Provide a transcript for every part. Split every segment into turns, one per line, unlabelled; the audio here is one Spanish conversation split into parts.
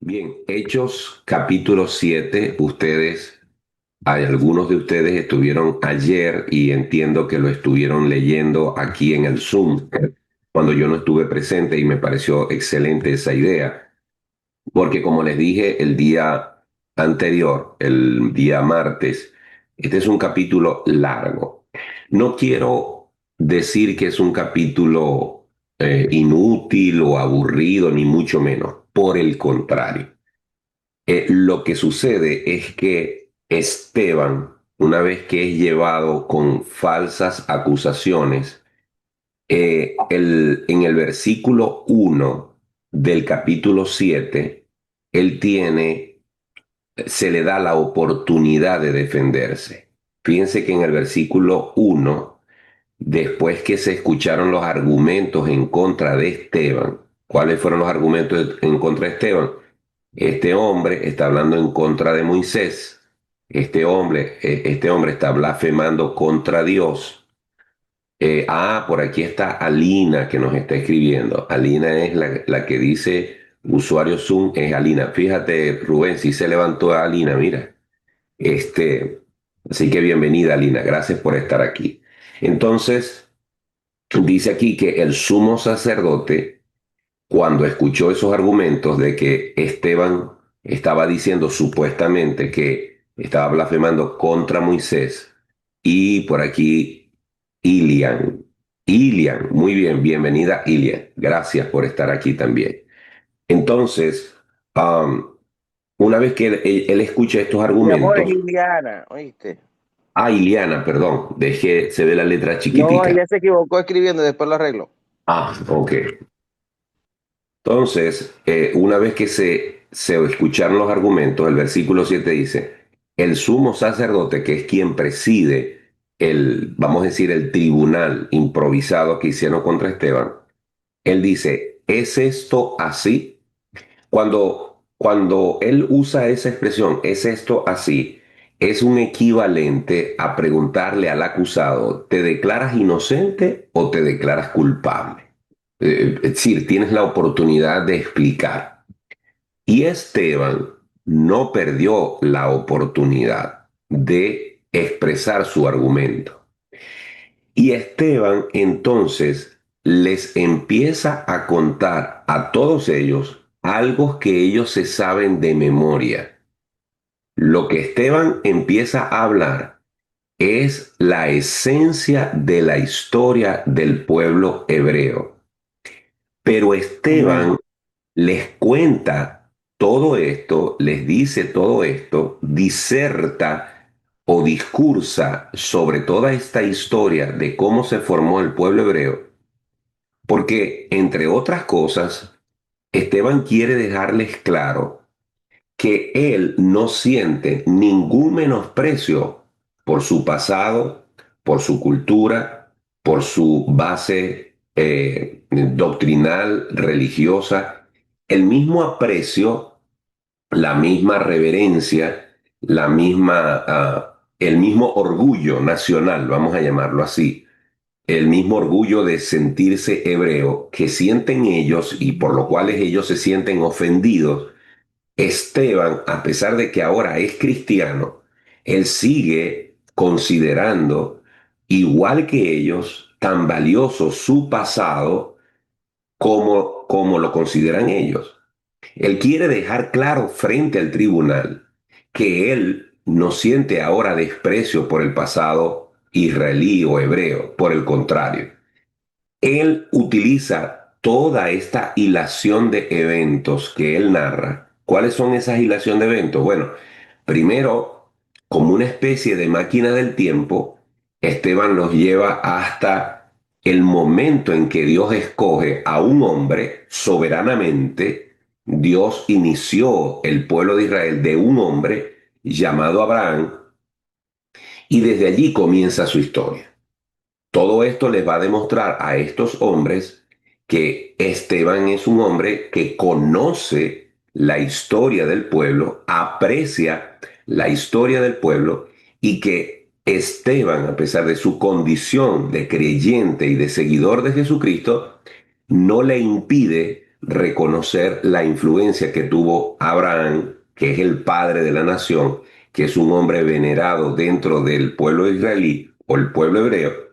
Bien, Hechos capítulo 7. Algunos de ustedes estuvieron ayer y entiendo que lo estuvieron leyendo aquí en el Zoom cuando yo no estuve presente y me pareció excelente esa idea, porque como les dije el día anterior, el día martes, este es un capítulo largo. No quiero decir que es un capítulo inútil o aburrido, ni mucho menos. Por el contrario. Lo que sucede es que Esteban, una vez que es llevado con falsas acusaciones, en el versículo 1 del capítulo 7, él se le da la oportunidad de defenderse. Fíjense que en el versículo 1, después que se escucharon los argumentos en contra de Esteban, ¿cuáles fueron los argumentos en contra de Esteban? Este hombre está hablando en contra de Moisés. Este hombre está blasfemando contra Dios. Por aquí está Alina que nos está escribiendo. Alina es la que dice usuario Zoom, es Alina. Fíjate, Rubén, si se levantó Alina, mira. Este, así que bienvenida, Alina. Gracias por estar aquí. Entonces, dice aquí que el sumo sacerdote, cuando escuchó esos argumentos de que Esteban estaba diciendo supuestamente que estaba blasfemando contra Moisés, y por aquí Ilian. Ilian, muy bien, bienvenida Ilian. Gracias por estar aquí también. Entonces, um, una vez que él escucha estos
Mi amor es
argumentos,
Iliana, ¿oíste?
Iliana, perdón, dejé, se ve la letra
No,
chiquitica.
ella se equivocó escribiendo y después lo arregló.
Ok. Entonces, una vez que se escucharon los argumentos, el versículo 7 dice, el sumo sacerdote, que es quien preside vamos a decir, el tribunal improvisado que hicieron contra Esteban, él dice, ¿es esto así? Cuando él usa esa expresión, ¿es esto así? Es un equivalente a preguntarle al acusado, ¿te declaras inocente o te declaras culpable? Es decir, tienes la oportunidad de explicar. Y Esteban no perdió la oportunidad de expresar su argumento. Y Esteban entonces les empieza a contar a todos ellos algo que ellos se saben de memoria. Lo que Esteban empieza a hablar es la esencia de la historia del pueblo hebreo. Pero
Amén.
Esteban les cuenta todo esto, les dice todo esto, diserta o discursa sobre toda esta historia de cómo se formó el pueblo hebreo, porque, entre otras cosas, Esteban quiere dejarles claro que él no siente ningún menosprecio por su pasado, por su cultura, por su base doctrinal, religiosa, el mismo aprecio, la misma reverencia, el mismo orgullo nacional, vamos a llamarlo así, el mismo orgullo de sentirse hebreo que sienten ellos y por lo cuales ellos se sienten ofendidos. Esteban, a pesar de que ahora es cristiano, él sigue considerando, igual que ellos, tan valioso su pasado como lo consideran ellos. Él quiere dejar claro frente al tribunal que él no siente ahora desprecio por el pasado israelí o hebreo, por el contrario. Él utiliza toda esta hilación de eventos que él narra. ¿Cuáles son esas hilación de eventos? Bueno, primero, como una especie de máquina del tiempo, Esteban los lleva hasta el momento en que Dios escoge a un hombre soberanamente. Dios inició el pueblo de Israel de un hombre llamado Abraham y desde allí comienza su historia. Todo esto les va a demostrar a estos hombres que Esteban es un hombre que conoce la historia del pueblo, aprecia la historia del pueblo y que Esteban, a pesar de su condición de creyente y de seguidor de Jesucristo, no le impide reconocer la influencia que tuvo Abraham, que es el padre de la nación, que es un hombre venerado dentro del pueblo israelí o el pueblo hebreo,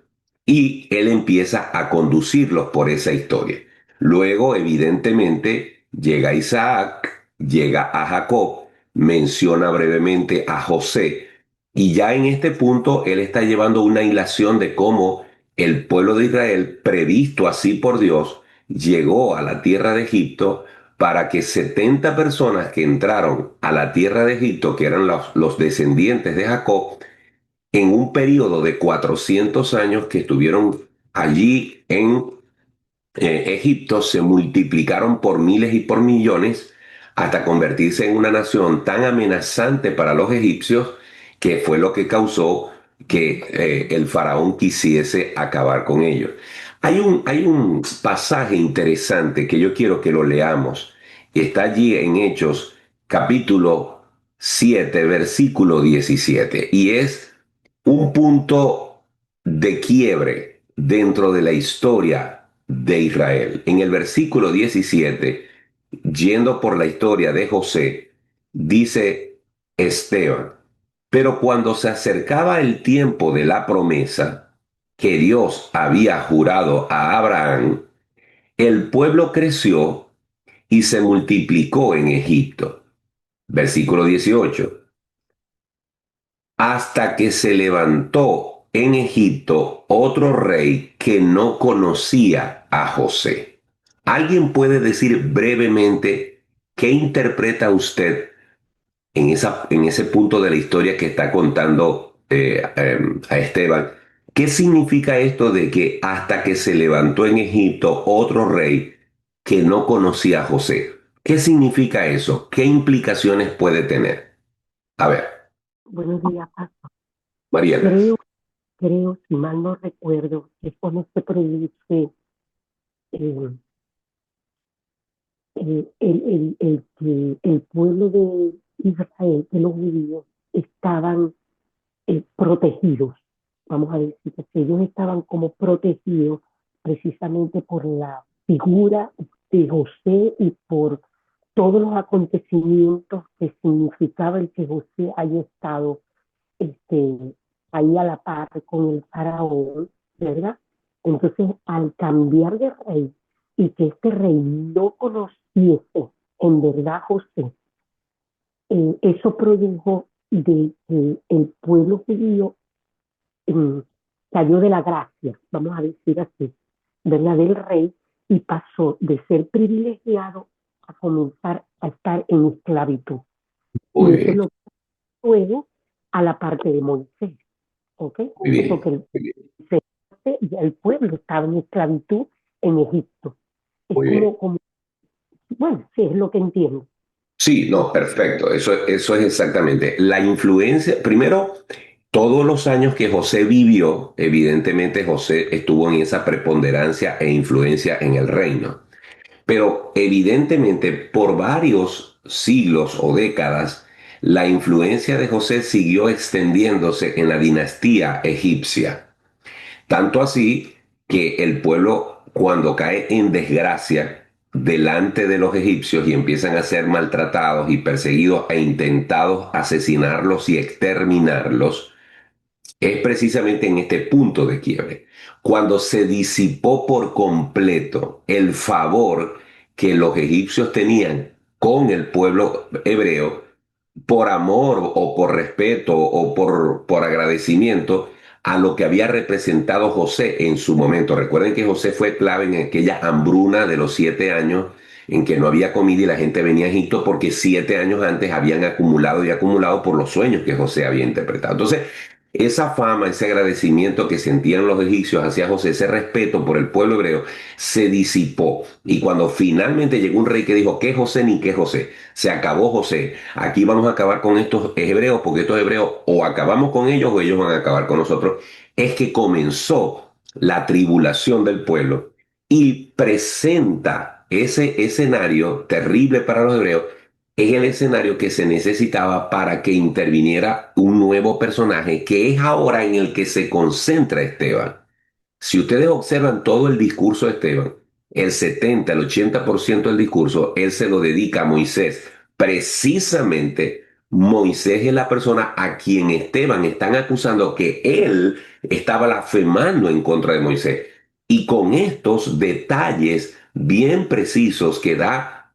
y él empieza a conducirlos por esa historia. Luego, evidentemente, llega Isaac, llega a Jacob, menciona brevemente a José, y ya en este punto él está llevando una hilación de cómo el pueblo de Israel, previsto así por Dios, llegó a la tierra de Egipto para que 70 personas que entraron a la tierra de Egipto, que eran los descendientes de Jacob, en un periodo de 400 años que estuvieron allí en Egipto, se multiplicaron por miles y por millones hasta convertirse en una nación tan amenazante para los egipcios que fue lo que causó que el faraón quisiese acabar con ellos. Hay un pasaje interesante que yo quiero que lo leamos. Está allí en Hechos capítulo 7 versículo 17 y es un punto de quiebre dentro de la historia de Israel. En el versículo 17, yendo por la historia de José, dice Esteban, pero cuando se acercaba el tiempo de la promesa que Dios había jurado a Abraham, el pueblo creció y se multiplicó en Egipto. Versículo 18, hasta que se levantó en Egipto otro rey que no conocía a José. ¿Alguien puede decir brevemente qué interpreta usted en ese punto de la historia que está contando a Esteban? ¿Qué significa esto de que hasta que se levantó en Egipto otro rey que no conocía a José? ¿Qué significa eso? ¿Qué implicaciones puede tener? A ver,
Buenos días, Pastor.
Mariana.
Creo, si mal no recuerdo, que es cuando se produce eh, que el pueblo de Israel, de los judíos, estaban protegidos. Vamos a decir que ellos estaban como protegidos precisamente por la figura de José y por todos los acontecimientos que significaba el que José haya estado este, ahí a la par con el faraón, ¿verdad? Entonces, al cambiar de rey y que este rey no conociese en verdad a José, eso produjo de que el pueblo judío eh, cayó de la gracia, vamos a decir así, ¿verdad? Del rey y pasó de ser privilegiado a comenzar a estar en esclavitud. Y
Muy
eso es
bien,
lo que luego a la parte de Moisés. ¿Ok?
muy bien.
Porque el pueblo estaba en esclavitud en Egipto. Es
Muy bien.
bueno, sí, es lo que entiendo.
Sí, no, perfecto. Eso es exactamente. La influencia, primero, todos los años que José vivió, evidentemente José estuvo en esa preponderancia e influencia en el reino. Pero evidentemente por varios siglos o décadas, la influencia de José siguió extendiéndose en la dinastía egipcia. Tanto así que el pueblo, cuando cae en desgracia delante de los egipcios y empiezan a ser maltratados y perseguidos e intentados asesinarlos y exterminarlos, es precisamente en este punto de quiebre, cuando se disipó por completo el favor que los egipcios tenían con el pueblo hebreo, por amor o por respeto o por agradecimiento a lo que había representado José en su momento. Recuerden que José fue clave en aquella hambruna de los 7 años en que no había comida y la gente venía a Egipto porque 7 años antes habían acumulado y acumulado por los sueños que José había interpretado. Entonces, esa fama, ese agradecimiento que sentían los egipcios hacia José, ese respeto por el pueblo hebreo, se disipó. Y cuando finalmente llegó un rey que dijo, ¿qué José ni qué José? Se acabó José. Aquí vamos a acabar con estos hebreos, porque estos hebreos o acabamos con ellos o ellos van a acabar con nosotros. Es que comenzó la tribulación del pueblo y presenta ese escenario terrible para los hebreos, es el escenario que se necesitaba para que interviniera un nuevo personaje, que es ahora en el que se concentra Esteban. Si ustedes observan todo el discurso de Esteban, el 70, el 80% del discurso, él se lo dedica a Moisés. Precisamente Moisés es la persona a quien Esteban están acusando que él estaba blasfemando en contra de Moisés. Y con estos detalles bien precisos que da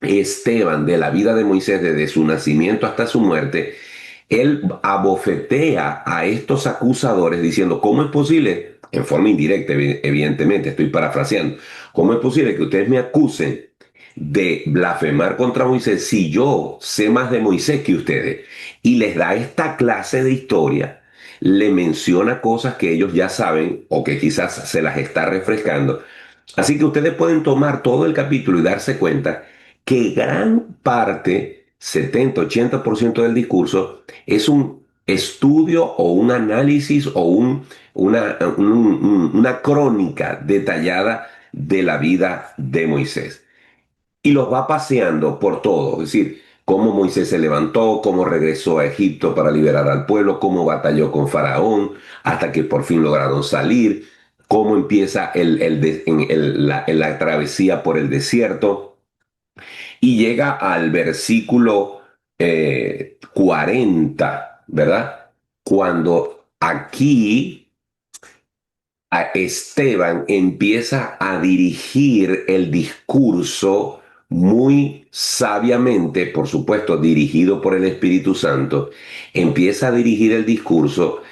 Esteban de la vida de Moisés desde su nacimiento hasta su muerte, él abofetea a estos acusadores diciendo, ¿cómo es posible? En forma indirecta, evidentemente, estoy parafraseando. ¿Cómo es posible que ustedes me acusen de blasfemar contra Moisés si yo sé más de Moisés que ustedes? Y les da esta clase de historia, le menciona cosas que ellos ya saben o que quizás se las está refrescando. Así que ustedes pueden tomar todo el capítulo y darse cuenta que gran parte, 70-80% del discurso, es un estudio o un análisis o una crónica detallada de la vida de Moisés. Y los va paseando por todo, es decir, cómo Moisés se levantó, cómo regresó a Egipto para liberar al pueblo, cómo batalló con Faraón, hasta que por fin lograron salir, cómo empieza la travesía por el desierto, y llega al versículo 40, ¿verdad? Cuando aquí a Esteban empieza a dirigir el discurso muy sabiamente, por supuesto, dirigido por el Espíritu Santo, empieza a dirigir el discurso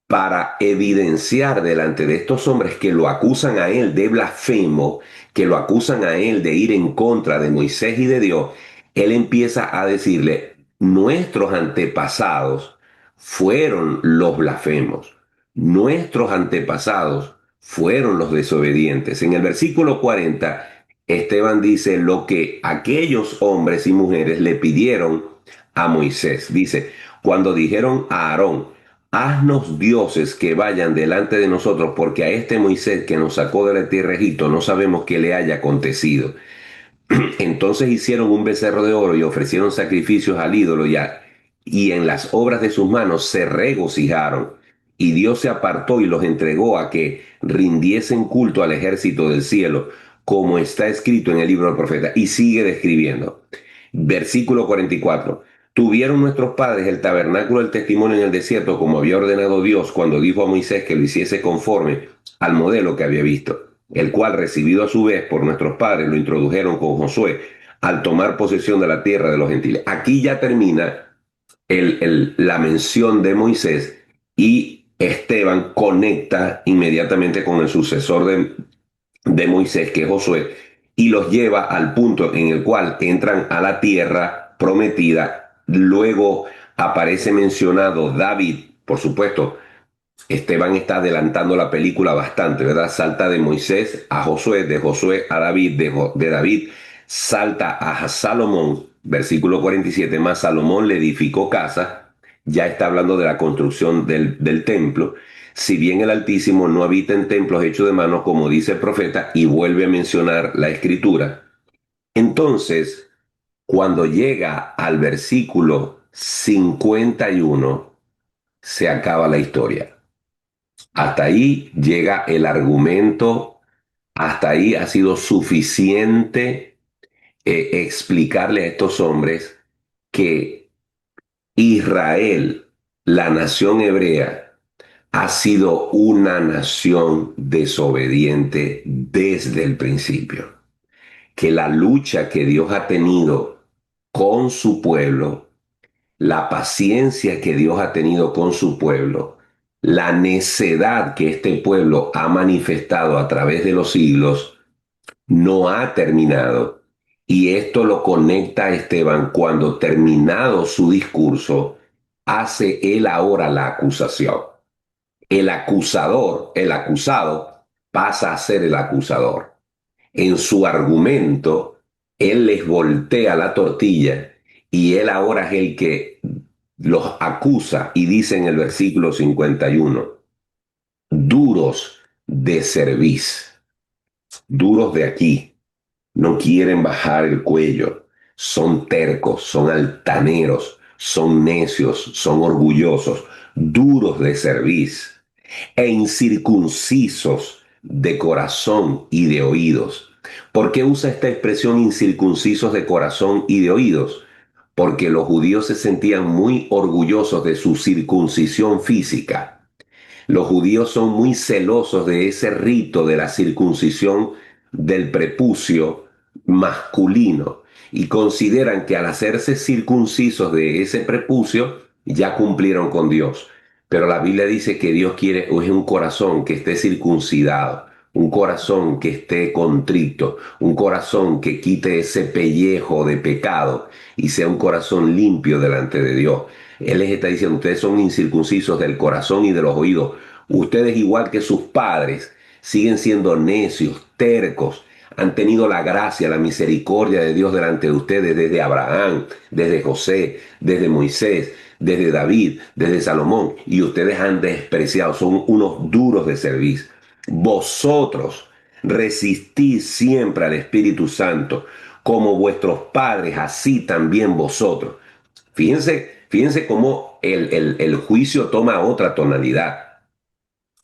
para evidenciar delante de estos hombres que lo acusan a él de blasfemo, que lo acusan a él de ir en contra de Moisés y de Dios. Él empieza a decirle, nuestros antepasados fueron los blasfemos, nuestros antepasados fueron los desobedientes. En el versículo 40, Esteban dice lo que aquellos hombres y mujeres le pidieron a Moisés. Dice, cuando dijeron a Aarón, haznos dioses que vayan delante de nosotros, porque a este Moisés que nos sacó de la tierra de Egipto no sabemos qué le haya acontecido. Entonces hicieron un becerro de oro y ofrecieron sacrificios al ídolo y en las obras de sus manos se regocijaron. Y Dios se apartó y los entregó a que rindiesen culto al ejército del cielo, como está escrito en el libro del profeta. Y sigue describiendo. Versículo 44. Tuvieron nuestros padres el tabernáculo del testimonio en el desierto, como había ordenado Dios cuando dijo a Moisés que lo hiciese conforme al modelo que había visto, el cual, recibido a su vez por nuestros padres, lo introdujeron con Josué al tomar posesión de la tierra de los gentiles. Aquí ya termina la mención de Moisés y Esteban conecta inmediatamente con el sucesor de Moisés, que es Josué, y los lleva al punto en el cual entran a la tierra prometida. Luego aparece mencionado David, por supuesto. Esteban está adelantando la película bastante, ¿verdad? Salta de Moisés a Josué, de Josué a David, de David salta a Salomón, versículo 47, más Salomón le edificó casa, ya está hablando de la construcción del templo, si bien el Altísimo no habita en templos hechos de manos, como dice el profeta, y vuelve a mencionar la escritura. Entonces, cuando llega al versículo 51, se acaba la historia. Hasta ahí llega el argumento, hasta ahí ha sido suficiente explicarle a estos hombres que Israel, la nación hebrea, ha sido una nación desobediente desde el principio, que la lucha que Dios ha tenido con su pueblo, la paciencia que Dios ha tenido con su pueblo, la necedad que este pueblo ha manifestado a través de los siglos, no ha terminado. Y esto lo conecta a Esteban cuando, terminado su discurso, hace él ahora la acusación. El acusador, el acusado, pasa a ser el acusador. En su argumento, él les voltea la tortilla y él ahora es el que los acusa y dice en el versículo 51, duros de cerviz, duros de aquí, no quieren bajar el cuello, son tercos, son altaneros, son necios, son orgullosos, duros de cerviz e incircuncisos de corazón y de oídos. ¿Por qué usa esta expresión incircuncisos de corazón y de oídos? Porque los judíos se sentían muy orgullosos de su circuncisión física. Los judíos son muy celosos de ese rito de la circuncisión del prepucio masculino y consideran que al hacerse circuncisos de ese prepucio ya cumplieron con Dios. Pero la Biblia dice que Dios quiere es un corazón que esté circuncidado, un corazón que esté contrito, un corazón que quite ese pellejo de pecado y sea un corazón limpio delante de Dios. Él les está diciendo, ustedes son incircuncisos del corazón y de los oídos. Ustedes, igual que sus padres, siguen siendo necios, tercos. Han tenido la gracia, la misericordia de Dios delante de ustedes desde Abraham, desde José, desde Moisés, desde David, desde Salomón. Y ustedes han despreciado, son unos duros de servicio. Vosotros resistís siempre al Espíritu Santo, como vuestros padres, así también vosotros. Fíjense cómo el juicio toma otra tonalidad.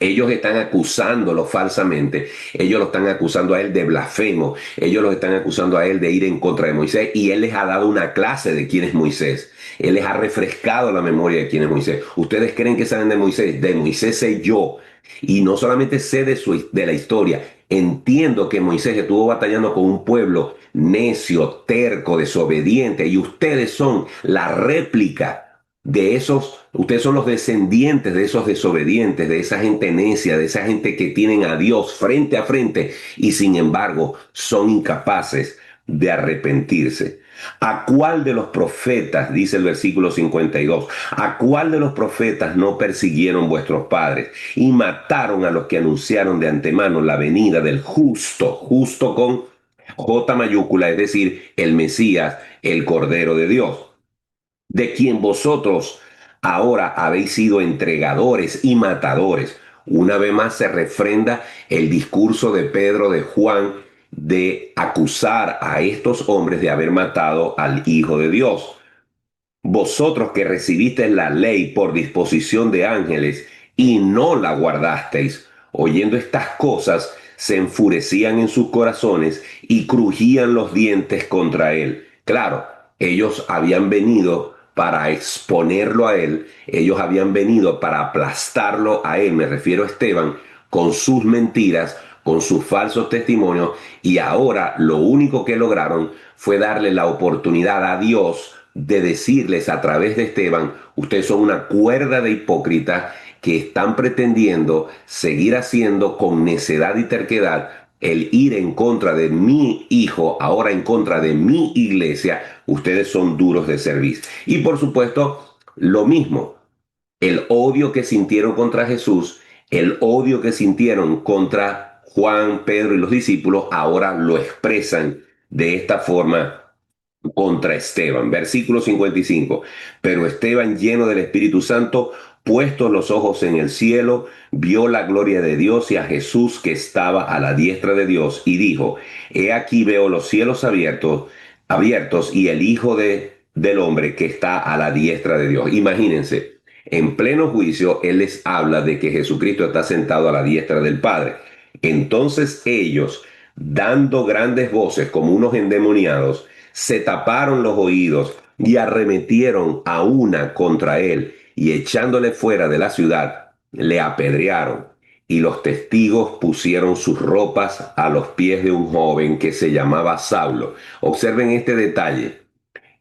Ellos están acusándolo falsamente, ellos lo están acusando a él de blasfemo, ellos lo están acusando a él de ir en contra de Moisés y él les ha dado una clase de quién es Moisés. Él les ha refrescado la memoria de quién es Moisés. ¿Ustedes creen que saben de Moisés? De Moisés sé yo. Y no solamente sé de la historia, entiendo que Moisés estuvo batallando con un pueblo necio, terco, desobediente, y ustedes son la réplica de esos, ustedes son los descendientes de esos desobedientes, de esa gente necia, de esa gente que tienen a Dios frente a frente y sin embargo son incapaces de arrepentirse. ¿A cuál de los profetas, dice el versículo 52, a cuál de los profetas no persiguieron vuestros padres y mataron a los que anunciaron de antemano la venida del justo, justo con J mayúscula, es decir, el Mesías, el Cordero de Dios? De quien vosotros ahora habéis sido entregadores y matadores. Una vez más se refrenda el discurso de Pedro, de Juan, de acusar a estos hombres de haber matado al Hijo de Dios. Vosotros que recibisteis la ley por disposición de ángeles y no la guardasteis, oyendo estas cosas, se enfurecían en sus corazones y crujían los dientes contra él. Claro, ellos habían venido para exponerlo a él, ellos habían venido para aplastarlo a él, me refiero a Esteban, con sus mentiras, con sus falsos testimonios, y ahora lo único que lograron fue darle la oportunidad a Dios de decirles a través de Esteban, ustedes son una cuerda de hipócritas que están pretendiendo seguir haciendo con necedad y terquedad el ir en contra de mi hijo, ahora en contra de mi iglesia. Ustedes son duros de servir. Y por supuesto, lo mismo, el odio que sintieron contra Jesús, el odio que sintieron contra Juan, Pedro y los discípulos, ahora lo expresan de esta forma contra Esteban. Versículo 55. Pero Esteban, lleno del Espíritu Santo, puestos los ojos en el cielo, vio la gloria de Dios y a Jesús que estaba a la diestra de Dios y dijo, he aquí veo los cielos abiertos y el Hijo del Hombre que está a la diestra de Dios. Imagínense, en pleno juicio, Él les habla de que Jesucristo está sentado a la diestra del Padre. Entonces ellos, dando grandes voces como unos endemoniados, se taparon los oídos y arremetieron a una contra él y echándole fuera de la ciudad, le apedrearon. Y los testigos pusieron sus ropas a los pies de un joven que se llamaba Saulo. Observen este detalle.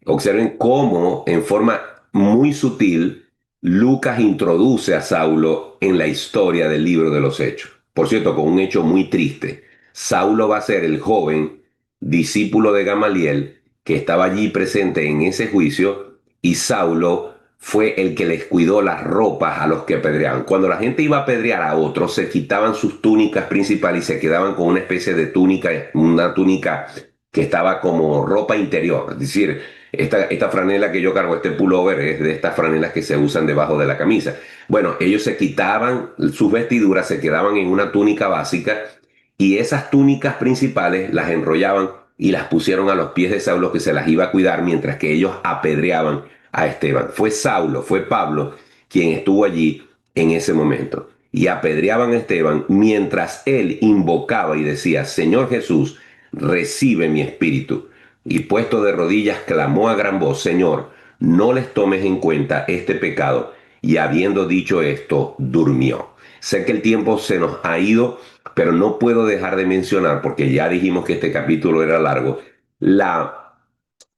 Observen cómo, en forma muy sutil, Lucas introduce a Saulo en la historia del libro de los Hechos. Por cierto, con un hecho muy triste. Saulo va a ser el joven discípulo de Gamaliel que estaba allí presente en ese juicio y Saulo fue el que les cuidó las ropas a los que apedreaban. Cuando la gente iba a apedrear a otros, se quitaban sus túnicas principales y se quedaban con una especie de túnica, una túnica que estaba como ropa interior, es decir, esta franela que yo cargo, este pullover, es de estas franelas que se usan debajo de la camisa. Bueno, ellos se quitaban sus vestiduras, se quedaban en una túnica básica y esas túnicas principales las enrollaban y las pusieron a los pies de Saulo que se las iba a cuidar mientras que ellos apedreaban a Esteban. Fue Saulo, fue Pablo quien estuvo allí en ese momento. y apedreaban a Esteban mientras él invocaba y decía, Señor Jesús, recibe mi espíritu. Y puesto de rodillas clamó a gran voz, Señor, no les tomes en cuenta este pecado. Y habiendo dicho esto, durmió. Sé que el tiempo se nos ha ido, pero no puedo dejar de mencionar, porque ya dijimos que este capítulo era largo, la,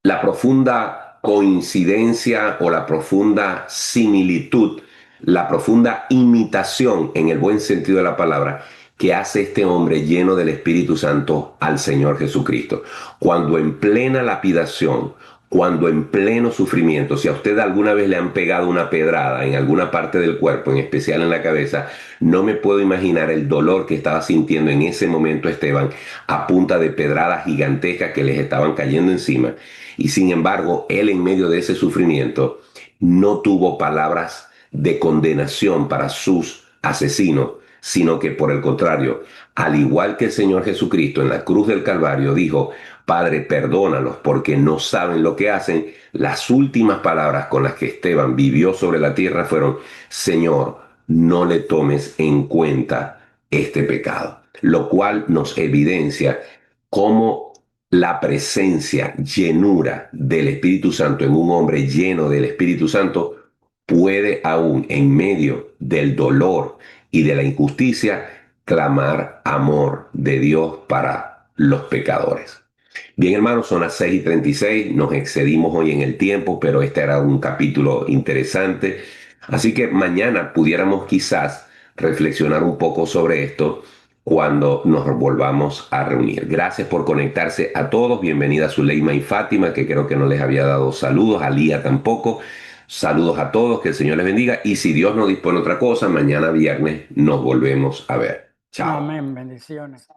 la profunda coincidencia o la profunda similitud, la profunda imitación en el buen sentido de la palabra que hace este hombre lleno del Espíritu Santo al Señor Jesucristo. Cuando en plena lapidación, cuando en pleno sufrimiento, si a usted alguna vez le han pegado una pedrada en alguna parte del cuerpo, en especial en la cabeza, no me puedo imaginar el dolor que estaba sintiendo en ese momento Esteban a punta de pedradas gigantescas que les estaban cayendo encima. Y sin embargo, él en medio de ese sufrimiento no tuvo palabras de condenación para sus asesinos, sino que por el contrario, al igual que el Señor Jesucristo en la cruz del Calvario dijo, Padre, perdónalos porque no saben lo que hacen, las últimas palabras con las que Esteban vivió sobre la tierra fueron, Señor, no le tomes en cuenta este pecado, lo cual nos evidencia cómo la presencia, llenura del Espíritu Santo en un hombre lleno del Espíritu Santo puede aún en medio del dolor y de la injusticia clamar amor de Dios para los pecadores. Bien, hermanos, son las 6:36, nos excedimos hoy en el tiempo, pero este era un capítulo interesante. Así que mañana pudiéramos quizás reflexionar un poco sobre esto cuando nos volvamos a reunir. Gracias por conectarse a todos. Bienvenida a Zuleima y Fátima, que creo que no les había dado saludos, a Lía tampoco. Saludos a todos, que el Señor les bendiga. Y si Dios no dispone otra cosa, mañana viernes nos volvemos a ver. Chao.
Amén, bendiciones.